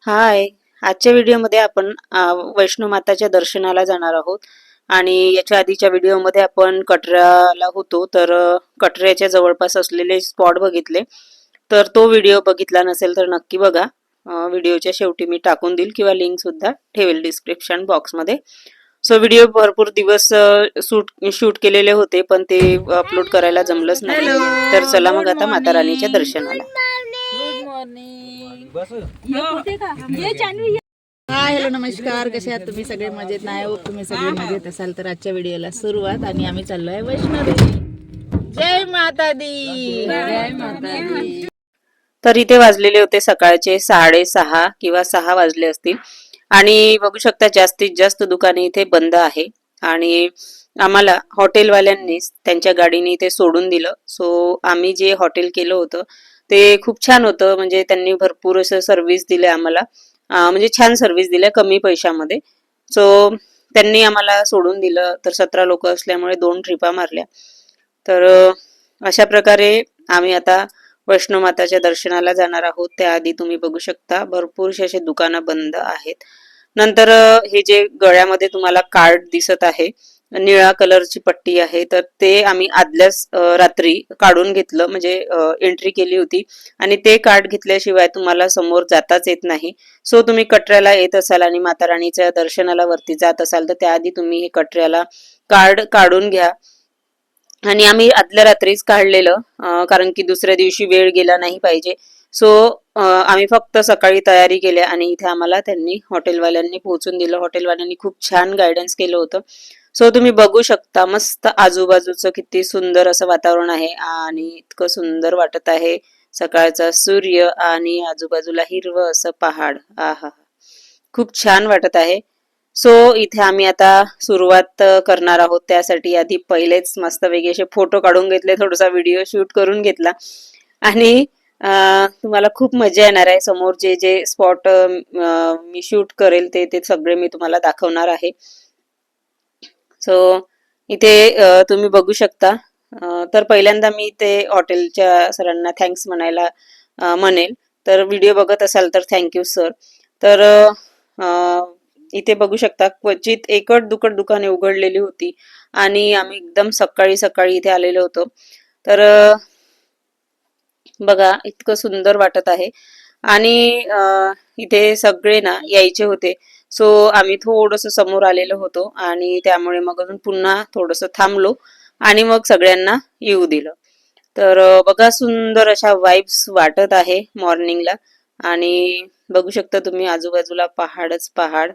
हाय. आजच्या व्हिडिओमध्ये आपण वैष्णोमाताच्या दर्शनाला जाणार आहोत आणि याच्या आधीच्या व्हिडिओमध्ये आपण कटराला होतो तर कटऱ्याच्या जवळपास असलेले स्पॉट बघितले. तर तो व्हिडिओ बघितला नसेल तर नक्की बघा. व्हिडिओच्या शेवटी मी टाकून देईल किंवा लिंक सुद्धा ठेवेल डिस्क्रिप्शन बॉक्समध्ये. सो व्हिडिओ भरपूर दिवस शूट केलेले होते पण ते अपलोड करायला जमलंच नाही. तर चला मग आता माता राणीच्या दर्शनाला. Good morning. हाय हॅलो नमस्कार, कसे आहात तुम्ही सगळे? मजेत नाही हो? तुम्ही सगळे मजेत असाल तर आजच्या व्हिडिओला सुरुवात. आणि आम्ही चाललोय वैष्णोदेवी. जय माता दी, जय माता दी. तर इथे वाजलेले होते सकाळचे 6:30 किंवा 6 वाजले असतील आणि बघू शकता जास्तीत जास्त दुकाने इथे बंद आहे. आणि आम्हाला हॉटेलवाल्यांनीच त्यांच्या गाडीने इथे सोडून दिलं. सो आम्ही जे हॉटेल केलं होतं ते खूप छान होतं. म्हणजे त्यांनी भरपूर असं सर्व्हिस दिले आम्हाला. म्हणजे छान सर्व्हिस दिल्या कमी पैशामध्ये. सो त्यांनी आम्हाला सोडून दिलं. तर 17 लोक असल्यामुळे 2 ट्रिपा मारल्या. तर अशा प्रकारे आम्ही आता वैष्णोमाताच्या दर्शनाला जाणार आहोत. त्याआधी तुम्ही बघू शकता भरपूरसे असे दुकानं बंद आहेत. नंतर हे जे गळ्यामध्ये तुम्हाला कार्ड दिसत आहे, निळा कलरची पट्टी आहे, तर ते आम्ही आदल्याच रात्री काढून घेतलं. म्हणजे एंट्री केली होती आणि ते कार्ड घेतल्याशिवाय तुम्हाला समोर जाताच येत नाही. सो तुम्ही कटऱ्याला येत असाल आणि माता राणीच्या दर्शनाला वरती जात असाल तर त्याआधी तुम्ही हे कटऱ्याला कार्ड काढून घ्या. आणि आम्ही आदल्या रात्रीच काढलेलं, कारण की दुसऱ्या दिवशी वेळ गेला नाही पाहिजे. सो आम्ही फक्त सकाळी तयारी केल्या आणि इथे आम्हाला त्यांनी हॉटेलवाल्यांनी पोहोचून दिलं. हॉटेलवाल्यांनी खूप छान गायडन्स केलं होतं. सो तुम्ही बघू शकता मस्त आजूबाजूचं किती सुंदर असं वातावरण आहे आणि इतकं सुंदर वाटत आहे. सकाळचा सूर्य आणि आजूबाजूला हिरवं असं पहाड. आहा, खूप छान वाटत आहे. सो इथे आम्ही आता सुरुवात करणार आहोत. त्यासाठी आधी पहिलेच मस्त वेगळे असे फोटो काढून घेतले, थोडासा व्हिडिओ शूट करून घेतला आणि तुम्हाला खूप मजा येणार आहे. समोर जे जे स्पॉट मी शूट करेल ते ते सगळे मी तुम्हाला दाखवणार आहे. सो इथे तुम्ही बघू शकता. तर पहिल्यांदा मी ते हॉटेलच्या सरांना थँक्स म्हणायला म्हणेल. तर व्हिडिओ बघत असाल तर थँक्यू सर. तर इथे बघू शकता क्वचित एकट दुकट दुकाने उघडलेली होती आणि आम्ही एकदम सकाळी सकाळी इथे आलेलो होतो. तर बघा इतकं सुंदर वाटत आहे. आणि इथे सगळे ना यायचे होते. सो आम्ही थोडस समोर आलेलो होतो आणि त्यामुळे मग अजून पुन्हा थोडस थांबलो आणि मग सगळ्यांना येऊ दिलं. तर बघा सुंदर अशा वाइब्स वाटत आहे मॉर्निंगला. आणि बघू शकता तुम्ही आजूबाजूला पहाडच पहाड.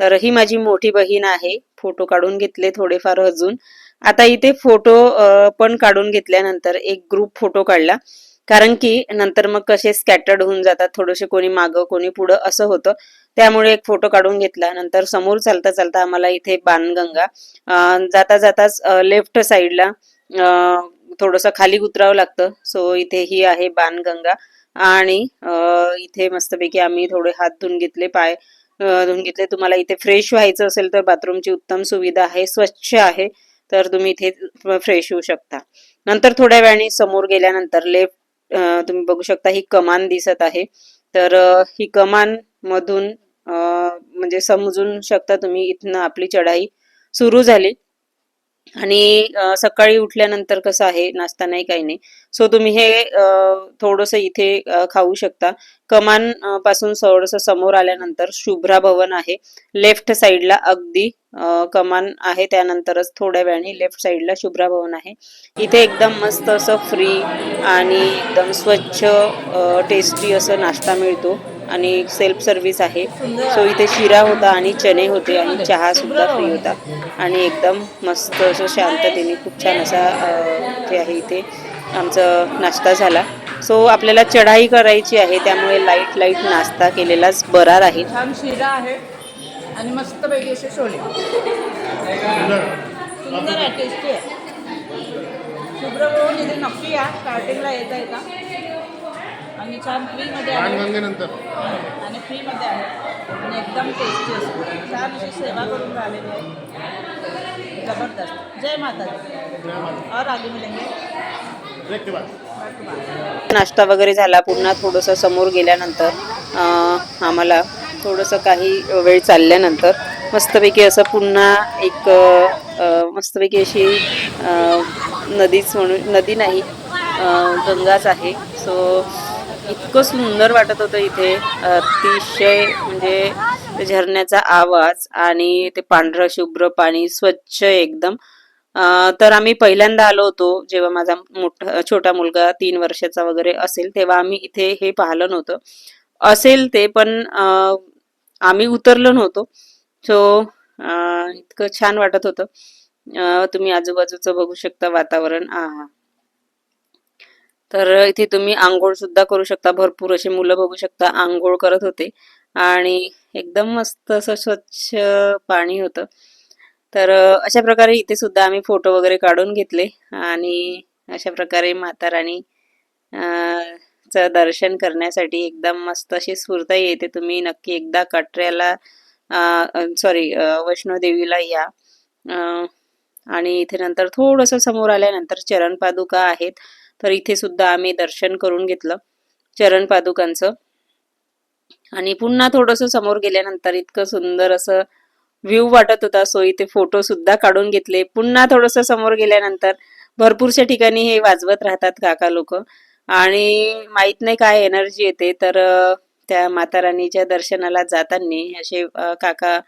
तर ही माझी मोठी बहीण आहे. फोटो काढून घेतले थोडेफार अजून. आता इथे फोटो पण काढून घेतल्यानंतर एक ग्रुप फोटो काढला. कारण की नंतर मग कसे स्कॅटर्ड होऊन जातात, थोडेसे कोणी मागं कोणी पुढं असं होतं. त्यामुळे एक फोटो काढून घेतला. नंतर समोर चालता चालता आम्हाला इथे बाणगंगा, जाता जाताच लेफ्ट साईडला थोडंसं खाली उतरावं लागतं. सो इथे ही आहे बाणगंगा. आणि इथे मस्तपैकी आम्ही थोडे हात धुवून घेतले, पाय धुवून घेतले. तुम्हाला इथे फ्रेश व्हायचं असेल तर बाथरूमची उत्तम सुविधा आहे, स्वच्छ आहे. तर तुम्ही इथे फ्रेश होऊ शकता. नंतर थोड्या वेळाने समोर गेल्यानंतर लेफ्ट तुम्ही बघू शकता ही कमान दिसत आहे. तर ही कमान मधून म्हणजे समजून शकता तुम्ही इथनं आपली चढाई सुरू झाली. आणि सकाळी उठल्यानंतर कसं आहे, नाश्ता नाही काही नाही. सो तुम्ही हे थोडंसं इथे खाऊ शकता. कमान पासून थोडंसं समोर आल्यानंतर शुभ्रा भवन आहे. लेफ्ट साईडला अगदी कमान आहे, त्यानंतरच थोड्या वेळाने लेफ्ट साईडला शुभ्रा भवन आहे. इथे एकदम मस्त असं फ्री आणि एकदम स्वच्छ टेस्टी असं नाश्ता मिळतो आणि सेल्फ सर्व्हिस आहे. सो इथे शिरा होता आणि चणे होते आणि चहा सुद्धा फ्री होता. आणि एकदम मस्त असं शांततेने खूप छान असा जे आहे इथे आमचा नाश्ता झाला. सो आपल्याला चढाई करायची आहे त्यामुळे लाईट लाईट नाश्ता केलेलाच बरा राहील. छान शिरा आहे आणि मस्त पैकी असे छोले. सुंदर आहे, टेस्टी आहे. शुभ्रभवन इथे नक्की या, स्टार्टिंगला येता येता. आणि छान फ्रीमध्ये आहे आणि फ्रीमध्ये आहे आणि एकदम टेस्टी असते. छान अशी सेवा करून राहिलेली आहे, जबरदस्त. जय माता दी. और आगे मिलेंगे. नाश्ता वगैरे झाला. पुन्हा थोडंसं समोर गेल्यानंतर आम्हाला थोडंसं काही वेळ चालल्यानंतर मस्तपैकी असं पुन्हा एक मस्तपैकी अशी नदीच म्हणून, नदी नाही, गंगाच आहे. सो इतकं सुंदर वाटत होतं इथे, अतिशय म्हणजे ते झरण्याचा आवाज आणि ते पांढरं शुभ्र पाणी स्वच्छ एकदम. तर आम्ही पहिल्यांदा आलो होतो जेव्हा माझा छोटा मुलगा 3 वर्षाचा वगैरे असेल, तेव्हा आम्ही इथे हे पाहिलं नव्हतं. असेल ते पण आम्ही उतरलो नव्हतो. सो इतकं छान वाटत होतं. तुम्ही आजूबाजूचं बघू शकता वातावरण. तर इथे तुम्ही आंघोळ सुद्धा करू शकता. भरपूर अशी मुलं बघू शकता आंघोळ करत होते आणि एकदम मस्त असं स्वच्छ पाणी होतं. तर अशा प्रकारे इथे सुद्धा आम्ही फोटो वगैरे काढून घेतले आणि अशा प्रकारे माता राणी चं दर्शन करण्यासाठी एकदम मस्त अशी स्फूर्ती येते. तुम्ही नक्की एकदा कटऱ्याला सॉरी वैष्णोदेवीला या. आणि इथे नंतर थोडंसं समोर आल्यानंतर चरण पादुका आहेत. तर इथे सुद्धा आम्ही दर्शन करून घेतलं चरण पादुकांचं. आणि पुन्हा थोडंसं समोर गेल्यानंतर इतकं सुंदर असं व्ह्यू वाटत होता. सो इथे फोटो सुद्धा काढून घेतले. पुन्हा थोडंसं समोर गेल्यानंतर भरपूरशा ठिकाणी हे वाजवत राहतात काका लोक आणि माहित नाही काय एनर्जी येते. तर त्या माता राणीच्या दर्शनाला जाताना असे काका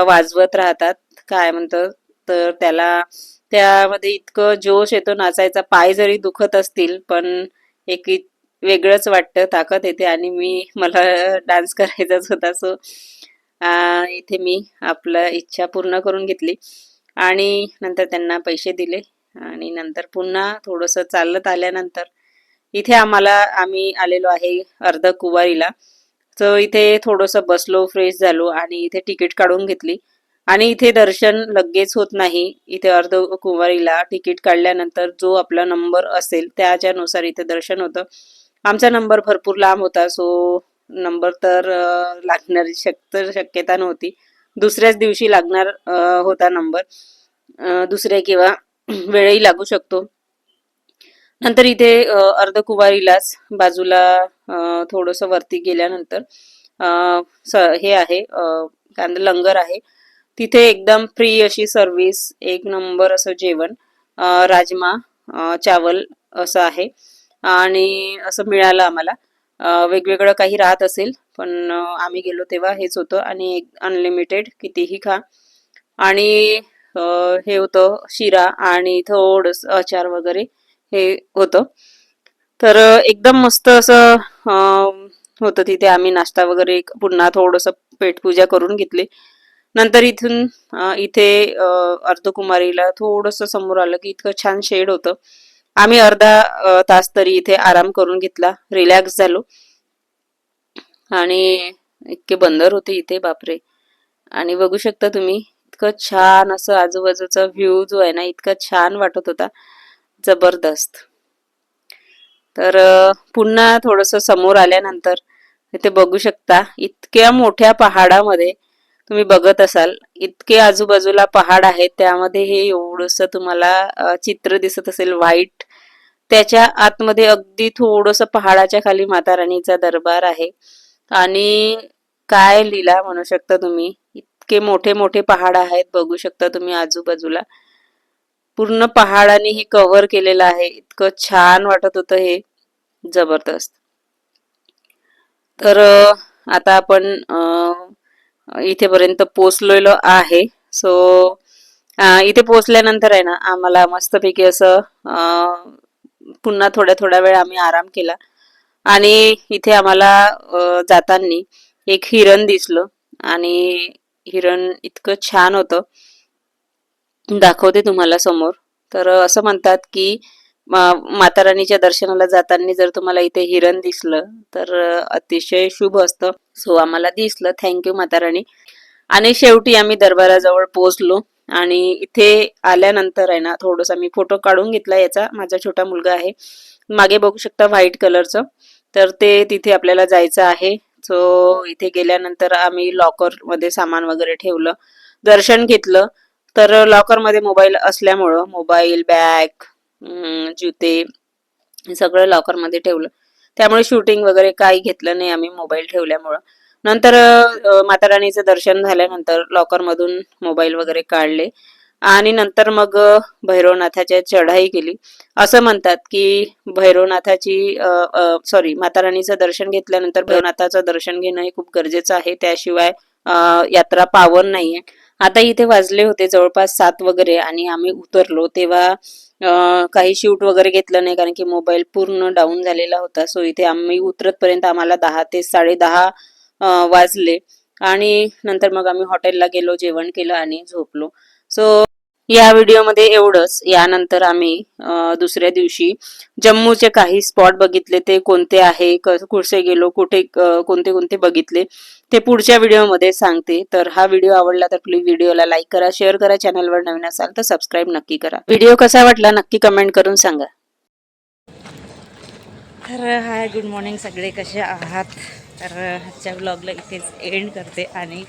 वाजवत राहतात. काय म्हणतं तर त्यामध्ये इतकं जोश येतो नाचायचा. पाय जरी दुखत असतील पण एक वेगळंच वाटतं, ताकद येते आणि मला डान्स करायचाच होता. सो इथे मी आपलं इच्छा पूर्ण करून घेतली आणि नंतर त्यांना पैसे दिले आणि नंतर पुन्हा थोडंसं चालत आल्यानंतर इथे आम्ही आलेलो आहे अर्धकुंवारीला. सो इथे थोडंसं बसलो, फ्रेश झालो आणि इथे तिकीट काढून घेतली. आणि इथे दर्शन लगेच होत नाही. इथे अर्धकुंवारीला तिकीट काढल्यानंतर जो आपला नंबर असेल त्याच्यानुसार इथे दर्शन होतं. आमचा नंबर भरपूर लांब होता. सो नंबर तर लागण्याची शक्यता नव्हती. दुसऱ्याच दिवशी लागणार होता नंबर. दुसऱ्या किंवा वेळही लागू शकतो. नंतर इथे अर्धकुंवारीलाच बाजूला थोडंसं वरती गेल्यानंतर हे आहे, लंगर आहे. तिथे एकदम फ्री अशी सर्व्हिस, एक नंबर असं जेवण, राजमा चावल असं आहे आणि असं मिळालं आम्हाला. वेगवेगळं काही राहत असेल पण आम्ही गेलो तेव्हा हेच होतं आणि अनलिमिटेड कितीही खा. आणि हे होतं शिरा आणि थोडंसं अचार वगैरे हे होतं. तर एकदम मस्त असं होतं तिथे. आम्ही नाश्ता वगैरे पुन्हा थोडंसं पेटपूजा करून घेतली. नंतर इथून इथे अर्धकुमारीला थोडंसं समोर आलं की इतकं छान शेड होतं. आम्ही अर्धा तास तरी इथे आराम करून घेतला, रिलॅक्स झालो. आणि इतके बंदर होते इथे, बापरे. आणि बघू शकता तुम्ही इतकं छान असं आजूबाजूचा व्ह्यू जो आहे ना, इतका छान वाटत होता, जबरदस्त. तर पुन्हा थोडंसं समोर आल्यानंतर इथे बघू शकता इतक्या मोठ्या पहाडामध्ये तुम्ही बघत असाल, इतके आजूबाजूला पहाड आहेत, त्यामध्ये हे एवढंसं तुम्हाला चित्र दिसत असेल व्हाईट. त्याच्या आतमध्ये अगदी थोडंसं पहाडाच्या खाली माता राणीचा दरबार आहे. आणि काय लीला म्हणू शकता तुम्ही, इतके मोठे मोठे पहाड आहेत, बघू शकता तुम्ही आजूबाजूला. पूर्ण पहाडाने हे कव्हर केलेलं आहे. इतकं छान वाटत होतं हे, जबरदस्त. तर आता आपण इथेपर्यंत पोचलेलो आहे. सो इथे पोचल्यानंतर आहे ना, आम्हाला मस्तपैकी असं पुन्हा थोड्या थोड्या वेळ आम्ही आराम केला आणि इथे आम्हाला जाताना एक हिरण दिसलं आणि हिरण इतकं छान होतं, दाखवते तुम्हाला समोर. तर असं म्हणतात की माता राणीच्या दर्शनाला जाताना जर तुम्हाला इथे हिरण दिसलं तर अतिशय शुभ असतं. सो आम्हाला दिसलं, थँक्यू माता राणी. आणि शेवटी आम्ही दरबाराजवळ पोहोचलो आणि इथे आल्यानंतर आहे ना, थोडंसं मी फोटो काढून घेतला याचा. माझा छोटा मुलगा आहे मागे, बघू शकता व्हाईट कलरचं. तर ते तिथे आपल्याला जायचं आहे. सो इथे गेल्यानंतर आम्ही लॉकर मध्ये सामान वगैरे ठेवलं, दर्शन घेतलं. तर लॉकर मध्ये मोबाईल असल्यामुळं मोबाईल, बॅग, जुते हे सगळं लॉकर मध्ये ठेवलं. त्यामुळे शूटिंग वगैरे काही घेतलं नाही आम्ही मोबाईल ठेवल्यामुळं. नंतर माता राणीचं दर्शन झाल्यानंतर लॉकरमधून मोबाईल वगैरे काढले आणि नंतर मग भैरवनाथाच्या चढाई केली. असं म्हणतात की माता राणीचं दर्शन घेतल्यानंतर भैरवनाथाचं दर्शन घेणं हे खूप गरजेचं आहे, त्याशिवाय यात्रा पावन नाहीये. आता इथे वाजले होते जवळपास 7 वगैरे आणि आम्ही उतरलो तेव्हा काही शूट वगैरे घेतलं नाही कारण की मोबाईल पूर्ण डाऊन झालेला होता. सो इथे आम्ही उतरतपर्यंत आम्हाला 10 ते 10:30 वाजले आणि नंतर मग आम्ही हॉटेलला गेलो, जेवण केलं आणि झोपलो. सो या व्हिडिओमध्ये एवढंच. यानंतर आम्ही दुसऱ्या दिवशी जम्मूचे काही स्पॉट बघितले, ते कोणते आहे, कुठे गेलो, कुठे कोणते कोणते बघितले ते पुढच्या व्हिडिओमध्ये सांगते. तर हा व्हिडिओ आवडला तर प्लीज व्हिडिओला लाईक करा, शेअर करा, चॅनलवर नवीन असाल तर सबस्क्राईब नक्की करा. व्हिडिओ कसा वाटला नक्की कमेंट करून सांगा. तर हाय, गुड मॉर्निंग सगळे, कसे आहात? तर आजच्या ब्लॉगला इथेच एंड करते आणि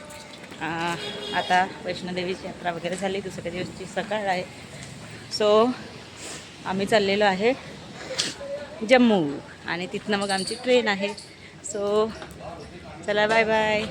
आता वैष्णोदेवीची यात्रा वगैरे झाली, दुसऱ्या दिवसची सकाळ आहे. सो आम्ही चाललेलो आहे जम्मू आणि तिथनं मग आमची ट्रेन आहे. सो चला, बाय बाय.